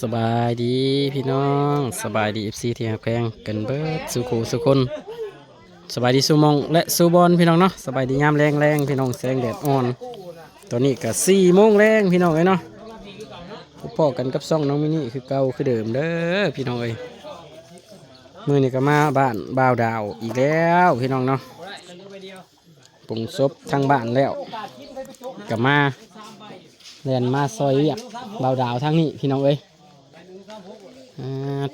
สบายดีพี่น้องสบายดีFCที่ฮักแพงกันเบิดสุขสุคนสบายดีสุมองและสุบอลพี่น้องเนาะสบายดียามแรงพี่น้องแสงแดดอ่อนตอนนี้ก็4 โมงแรงพี่น้องเอ้ยเนาะพอกันกับซ่องน้องมินิคือเก่าคือเดิมเด้อพี่น้องเอ้ยมื้อนี้ก็มาบ้านบ่าวดาวอีกแล้วพี่น้องเนาะปรุงซบทางบ้านแล้วก็มาเรียนมาซอยเรียกบ่าวดาวทางนี้พี่น้องเอ้ย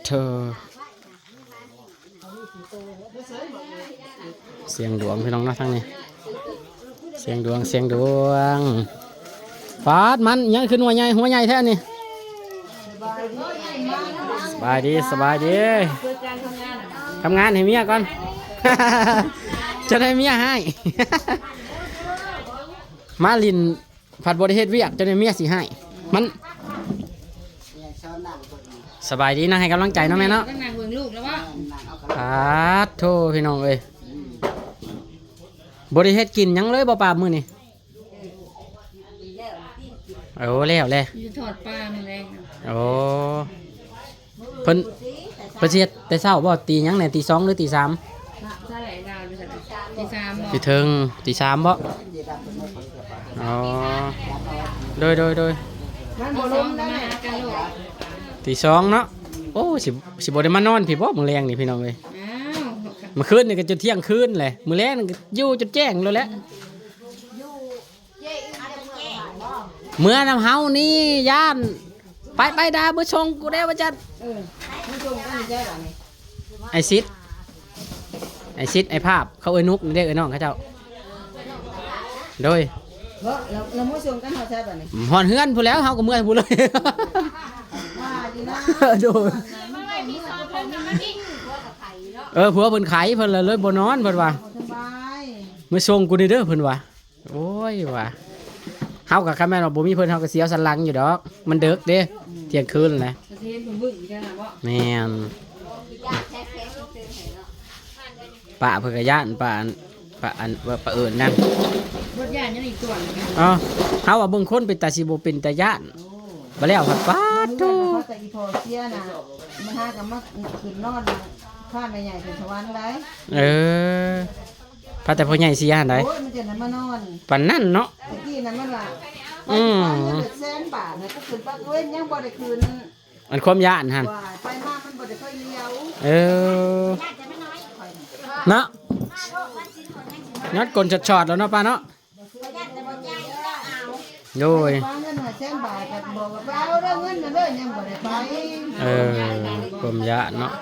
เธอเสียงดวงพี่น้องเนาะทางนี้เสียงดวงฟาดมันยังขึ้นหัวใหญ่แท้นี่สบายดีทำงานให้เมียก่อน จะได้เมียให้ มาลินผัดบริเฮ็ดเวียกจะได้เมียสิให้มันสบายดีนะให้กำลังใจเนาะแม่เนาะนั่งเบิ่งลูกแล้วว่าโธ่พี่น้องเอ้ยบริเฮ็ดกินยังเลยบ่ปามื้อนี่โอ้แล้วแหละถอดปลามาแรงโอ้เพิ่นเฮ็ดแต่เช้าบ่ตีหยังแหน่ตี 2หรือตี 3ถ้าไหลดาวตี 3บ่พี่ถึงตี 3บ่อ๋อโดยตี 2เนาะโอ้สิบ่ได้มานอนพี่บ่มื้อแรงนี่พี่น้องเอ้ยมื้อคืนนี่ก็จนเที่ยงคืนแหละมื้อแลงนี่ก็อยู่จนแจ้งแล้วแหละเมื่อนำเฮานี่ย่านไปดาบ่ชงกูได้ว่าจัดมึงชงกันได้บ่นี่ไอซิดไอภาพเขาเอ้ยนุกนี่เด้อเอ้ยน้องเขาเจ้าโดยเราบ่ชงกันเฮาใช่บ่นี่ฮอดเฮือนพู้นแล้วเฮาก็เมื่อยพู้นเลยว่าดีนะโดยผัวเพิ่นไขเพิ่นเลยบ่นอนเพิ่นว่ามาส่งกูเด้อเพิ่นว่าโอ้ยว่าเฮาก็คันแม่นว่าบ่มีเพิ่นเฮาก็เสียวสันหลังอยู่ดอกมันดึกเด้เที่ยงคืนแหละแม่นป้าเพิ่นก็ย่านป้าเอิ้นนั่นบ่ย่านยังอีกตัวนึงอ๋อเฮาว่าเบิ่งคนเป็นตาสิบ่เป็นตาย่านบ่แล้วครับป้าโตแต่อีพอเสียน่ะมันหาก็มาขึ้นนอนข้านใหญ่ถึงสวรรค์ได้พาแต่พ่อใหญ่สิย่านได้โอ้ยมันจะนำมานอนปานนั้นเนาะตะกี้นั้นมันว่า100,000 บาทน่ะก็ขึ้นปักเว้นยังบ่ได้คืนอันความย่านหั่นไปมามันบ่ได้ค่อยเลี้ยวเนาะยัดกลช็อตๆแล้วเนาะป้าเนาะโดยความย่านเนาะ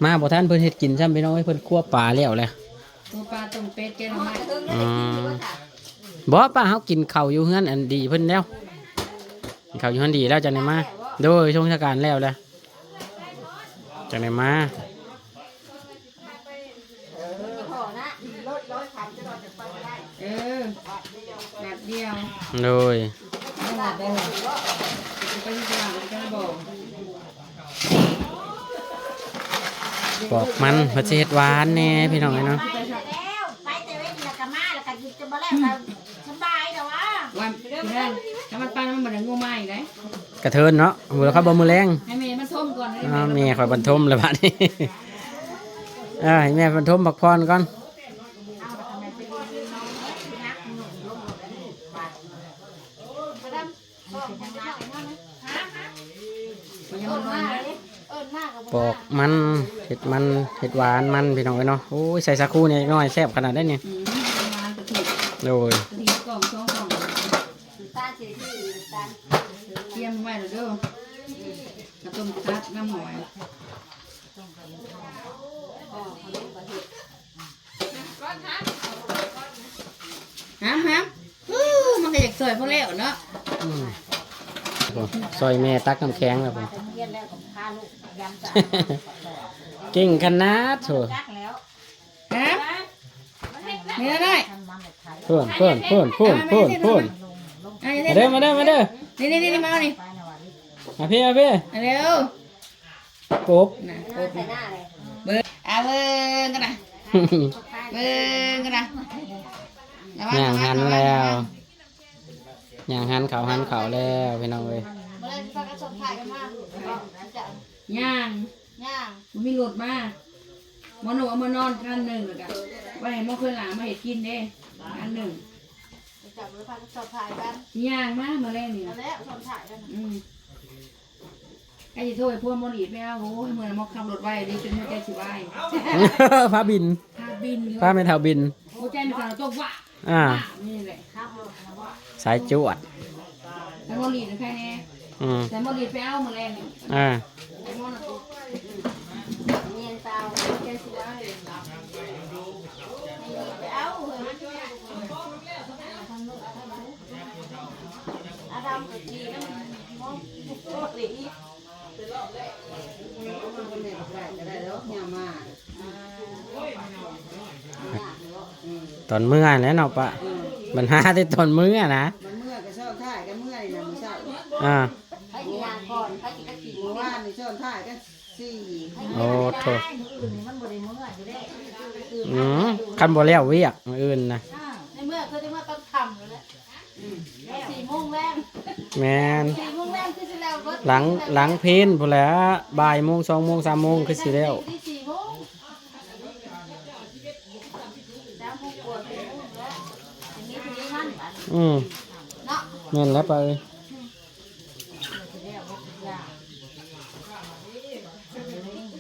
มาบ่ท่านเพิ่นเฮ็ดกินซ้ำพี่น้องให้เพิ่นคั่วปลาแล้วแหละคั่วปลาต้มเป็ดแกงหน่อไม้บ่ป้าเฮากินข้าวอยู่เฮือนอันดีเพิ่นแล้วกินข้าวอยู่เฮือนดีแล้วจังได๋มาโดยช่วงเทศกาลแล้วแหละจังได๋มาแบบเดียวโดยบอกมันพระเจดหวานแน่พี่น้องเนาะไปแต่เว้นแล้วก็มาแล้วก็หยุดจะมาแล้วสบายแต่ว่าวันถ้ามันปังมันเหมือนงูไม้เลยกระเทินเนาะมือเขาบ่มือแรงให้แม่มันท่มก่อนแม่คอยบรรทมเลยบ้านี้ให้แม่บรรทมบักพรก่อนปอกมันเห็ดหวานมันพี่น้องเนาะโอ้ยใส่สักคู่เนี่ยน้อยแซ่บขนาดได้เนี่ยโดยเตรียมไว้แล้วเด้อกระต้มตัดน้ำหอยฮะมันก็อยากสวยพอแล้วเนาะซอยแม่ตักน้ำแข็งแล้วผมเก่งขนาดโถฮะนี่ได้เพิ่นมาเด้อนี่มาเอานี่มาพี่เร็วกบเบิ้งกันนะย่างหันแล้ว ย่างหันเขาแล้วพี่น้องเอ้ย มาเลยฟังกระสอบถ่ายกันมาจะ ย่าง ย่าง มันมีรถมาหมอหนูเอามานอนกันหนึ่งแล้วกันว่าให้หมอเคยหลามาเห็ดกินเด้อันหนึ่ง จับมือฟังกระสอบถ่ายกัน ย่างมาแรกนี่ แล้วสอบถ่ายกัน ไอ้ที่โทษพวกมอลีดไม่เอาโอ้ยเมื่อมอขับรถไว้ดีจนหัวใจสิวาย ฟ้าบิน พาบิน ฟ้าไม่เท่าบิน หัวใจมันสั่นตัวว่า อ่า นี่แหละ ครับผม สายจวด แต่มอลีดแค่นี้ อืม แต่มอลีดไปเอามาแรงนี่ อ่า แต่มอลีด เนียนตาแกสิว่าไปเอาเลยอาทำกับดีนะมองปกติ ตอนเมื่อแล้วเนาะปะปัญหาที่ตอนเมื่อนะ มันเมื่อก็ชอบถ่ายกันเมื่อนี่นะมันชอบ อ่า ใครกินยางก่อนใครกินกะทิ เมื่อวานนี่ชอบถ่ายกันสี่ โอ้โถ อื่นนี่มันบริเมื่ออยู่ได้ คันบ่แล้วเวียกมื้ออื่นนะ ในเมื่อคือในเมื่อต้องทำแล้ว4 โมงแรง แม่น 4 โมงแรงคือสิแล้วเบิด หลังเพลนพุ่นแหล้วบ่ายโมง2โมง3โมงคือสิแล้ว 4 โมงแล้วพวกปวด4 โมงแล้วอย่างนี้ทีนี้มัน อืม เนาะ แม่นแล้วไปะเอ้ย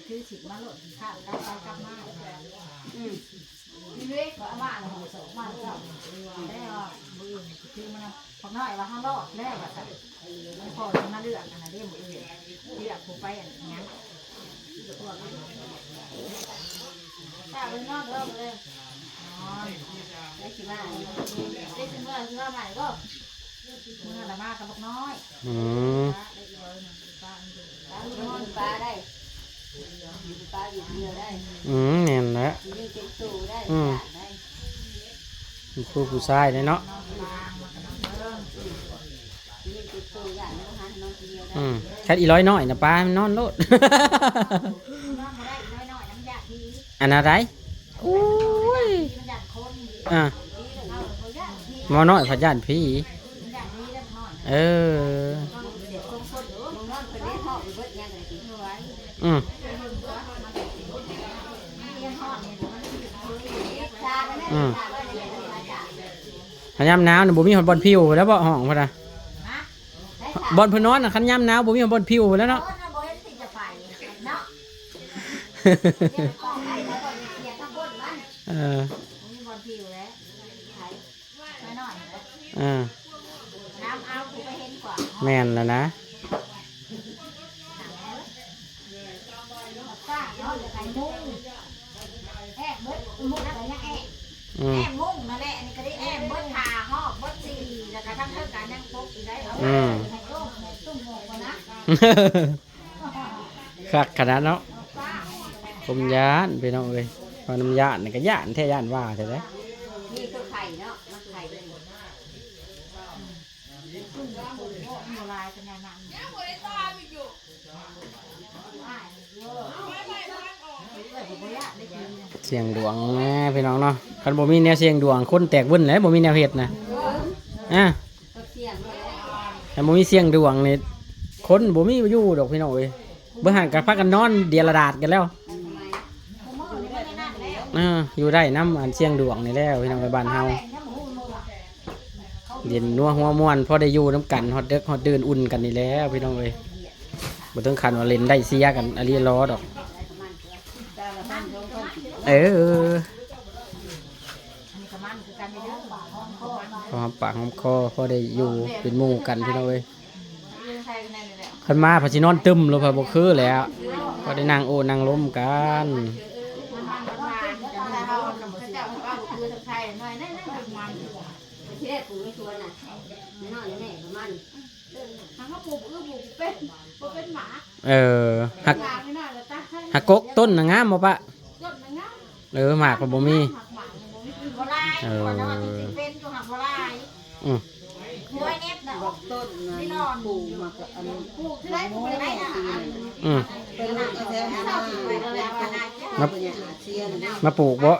คือสิมาโหลดข้าวกลับไปกลับมานี่เล็กก็มาแล้วสองมาแล้วแล้วมือคือมันพอน้อยว่าห้ารอดแล้วว่าซั่นมันพอมาเลือกอันนั้นเด้มื้ออื่นเลือกผู้ไปอันนั้นถ้าเป็นนอกเริ่มเลยนอนได้สิมาได้สิมาสิมาใหม่ก็เมื่อละมากับบักน้อย อืม นอนปลาได้ปลาอยู่เดียวได้ แม่นแล้ว ยิงเป็นตูได้ได้ ผู้ชายเลยเนาะ นอนปลามันก็นอนเริ่มยิงเป็นตูอย่างนั้นหันนอนเดียวได้ แค่อีร้อยน้อยนะป้ามันนอนโลด นอนมาได้น้อยๆน้ำยาดี อันอะไรโอ้ย น้ำยาคน อ่ะ ดีเลยเอาเขายาดี หมอน้อยพยานพี่ น้ำยาดีแล้วนอน เออ นอนเด็กคนหรือมึงนอนคนนี้ห่อไปเบิดยังไงกินเอาไว้ อืม ขันยามหนาวน่ะบ่มีหอดบอลพิวแล้วบ่ห้องพุ่นน่ะบอลเพิ่นนอนน่ะขันยามหนาวบ่มีหอดบอลพิวแล้วเนาะ เออแม่นแล้วนะอืม แอมมุ่งนั่นแหละอันนี้ก็ได้แอมเบิดขาหอบเบิดสีแล้วก็ทั้งเท่ากันยังพกอีกได้เอาให้โลกให้ตุ้มหกนะ คักขนาดเนาะผมย่านพี่น้องเอ้ยพอน้ำย่านนี่ก็ย่านแท้ย่านว่าแท้เด้ นี่คือไข่เนาะมันไข่เลยตุ้มหกโบราณเป็นยังไงมัน เสียงดวงแม่พี่น้องเนาะคันบ่มีแนวเสียงดวงคนแตกวุ่นแล้วบ่มีแนวเฮ็ดนะอ่ะ เสียงเลย แต่บ่มีเสียงดวงนี่คนบ่มีอยู่ดอกพี่น้องเอ้ยเบิ่งหันกันพักกันนอนเดียระดาดกันแล้ว ผมว่าอยู่ในนั้นแล้ว อยู่ได้น้ำอันเสียงดวงนี่แล้วพี่น้องในบ้านเฮาเย็นนัวหัวม่วนพอได้อยู่น้ำกันฮอดเด็กฮอดเดินอุ่นกันนี่แล้วพี่น้องเอ้ยบ่ต้องคันว่าเล่นได้เสียกันอะลีล้อดอกเออ อันนี้ก็มันคือการในเรื่องปากห้องคอ พอหอมปากหอมคอพอได้อยู่เป็นหมู่กันพี่น้องเอ้ย ยืนไทยกันนั่นแหละ คันมาพอสินอนตึมลงไปบ่คือแล้วพอได้นั่งโอ้นั่งล้มกัน มันจะมาเราทำพระเจ้าพระบ้าคือทางไทยหน่อยนั่นมันที่แรกปลูกไม่ชวนน่ะไม่นอนแน่ประมาณทางเขาปลูกเป็นหมา หัก ไม่น่าจะตั้ง หักกกต้นน่ะงามบ่ปะ ต้นมันงาม หมากก็บ่มี หักหมาโบราณก่อนนอนที่เป็นตัวหักโบราณ อือ หัวเน็บน่ะ บอกต้นนะปลูกมากับอัน ปลูกที่ไรปลูกที่ไรอ่ะ อือ เป็นนักแสดงหน้าเป็นอย่างอาเซียน มาปลูกบ่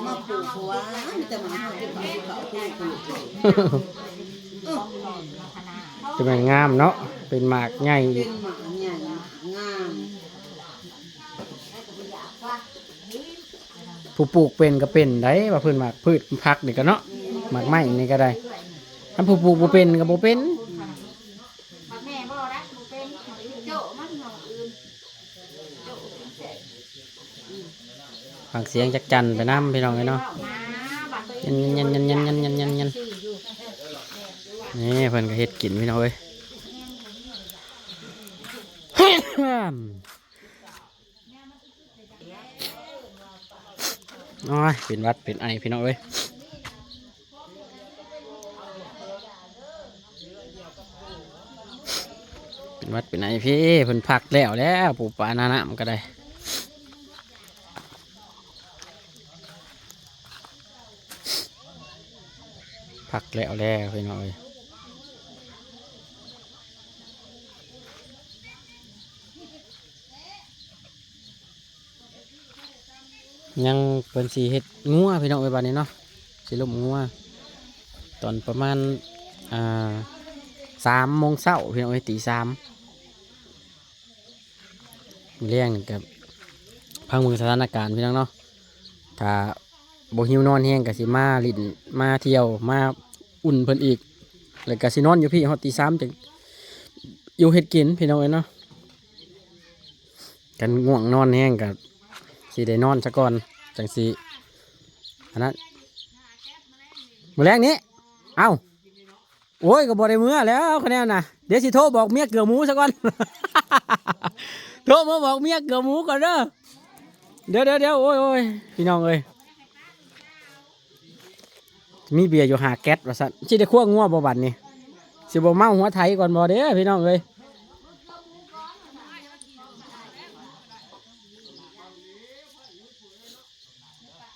มาปลูกหัวแต่มันเขาที่เขาปลูกปลูก ม จะเป็นงามเนาะเป็นหมากใหญ่ เป็นหมาเนี่ยงาม ผู้ปลูกเป็นก็เป็นได้ว่าเพิ่นหมากพืชผักนี่ก็เนาะหมากไม้นี่ก็ได้ถ้าผู้ปลูกบ่เป็นก็บ่เป็น มาแม่บ่รักบ่เป็นโจ้มันของอื่น ฟังเสียงจักจันไปน้ำพี่น้องเลยเนาะ มาบัดตัว ยันนี่เพิ่นก็เฮ็ดกินพี่น้องเอ้ย โอ้ยเป็นหวัดเป็นไอพี่น้องเอ้ยเป็นหวัดเป็นไอพี่เพิ่นพักแล้วปลูกปลาหน้าน้ำก็ได้พักแล้วพี่น้องเอ้ยยังเป็นสีเห็ดงัวพี่น้องเอ้ยบ้านนี้เนาะสีลมงัวตอนประมาณ3 โมงเช้าพี่น้องเอ้ยตี 3เลี้ยงกับพังมือสถานการณ์พี่น้องเนาะถ้าบ่หิวนอนแห้งก็สิมาลิ้นมาเที่ยวมาอุ่นเพิ่นอีกแล้วก็สินอนอยู่พี่ฮอดตี 3จังอยู่เฮ็ดกินพี่น้องเอ้ยเนาะกันง่วงนอนแห้งกับสิได้นอนซะก่อนจังสิอันนั้นมื้อแรกนี้เอ้าโอ้ยก็บ่ได้มื้อแล้วคะแนนน่ะเดี๋ยวสิโทรบอกเมียเกลือหมูซะก่อน โทรมาบอกเมียเกลือหมูก่อนเด้อเดี๋ยวโอ้ยพี่น้องเอ้ยมีเบียร์อยู่5 แก๊สว่าซั่นสิได้คั่วงัวบ่บัดนี้สิบ่เมาหัวไถก่อนบ่เด้อพี่น้องเอ้ย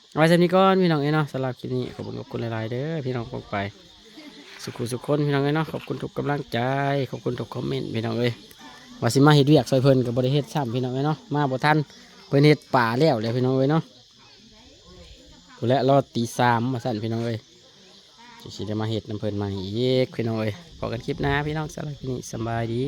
เอาไว้สำนี้ก่อนพี่น้องเอ้ยเนาะสำหรับคลิปนี้ขอบคุณหลายๆเด้อพี่น้องปกไปสุขคนพี่น้องเอ้ยเนาะขอบคุณทุกกำลังใจขอบคุณทุกคอมเมนต์พี่น้องเอ้ยว่าสิมาเฮ็ดเวียกซอยเพิ่นกับบริเฮ็ดซ้ำพี่น้องเอ้ยเนาะมาบ่ทันเพิ่นเฮ็ดป่าแล้วเลยพี่น้องเอ้ยเนาะกูและรอตี 3มาสั่นพี่น้องเอ้ยสิได้มาเฮ็ดน้ำเพิ่นใหม่อีกพี่น้องเอ้ยพอกันคลิปหน้าพี่น้องสำหรับคลิปนี้สบายดี